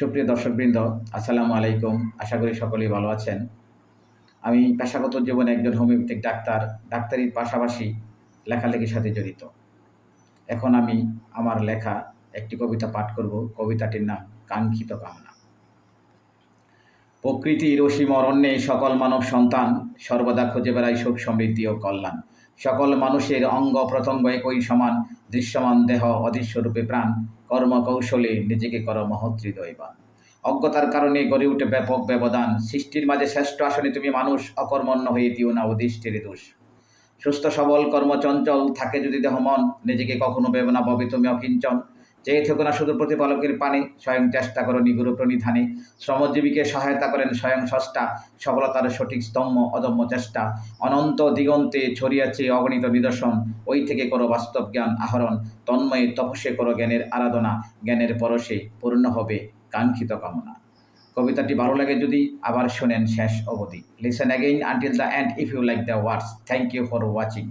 সুপ্রিয় দর্শকবৃন্দ, আসসালামু আলাইকুম। আশা করি সকলেই ভালো আছেন। আমি পেশাগত জীবনে একজন হোমিওপ্যাথিক ডাক্তার। ডাক্তারির পাশাপাশি লেখালেখির সাথে জড়িত। এখন আমি আমার লেখা একটি কবিতা পাঠ করব। কবিতাটির নাম কাঙ্ক্ষিত কামনা। প্রকৃতির অসীম অরণ্যে সকল মানব সন্তান সর্বদা খুঁজে বেড়ায় সুখ সমৃদ্ধি ও কল্যাণ। সকল মানুষের অঙ্গ প্রত্যঙ্গ একই সমান, দৃশ্যমান দেহ অদৃশ্যরূপে প্রাণ। কর্মকৌশলে নিজেকে করো মহৎ হৃদয়বান। অজ্ঞতার কারণে গড়ে উঠে ব্যাপক ব্যবধান। সৃষ্টির মাঝে শ্রেষ্ঠ আসনে তুমি মানুষ, অকর্মণ্য হয়ে দিও না অদৃষ্টের দোষ। সুস্থ সবল কর্মচঞ্চল থাকে যদি দেহ মন, নিজেকে কখনো ভেবে না ভবে তুমি অকিঞ্চন। চেয়ে থেকো না শুধু প্রতিপালকের পানে, স্বয়ং চেষ্টা করো নিগুড় প্রণিধানে। শ্রমজীবীকে সহায়তা করেন স্বয়ং স্রষ্টা, সফলতার সঠিক স্তম্ভ অদম্য চেষ্টা। অনন্ত দিগন্তে ছড়িয়াছে অগণিত নিদর্শন, ওই থেকে করো বাস্তব জ্ঞান আহরণ। তন্ময়ে তপস্যে করো জ্ঞানের আরাধনা, জ্ঞানের পরশে পূর্ণ হবে কাঙ্ক্ষিত কামনা। কবিতাটি ভালো লাগে যদি আবার শোনেন শেষ অবধি। Listen again until the end if you like the words. Thank you for watching.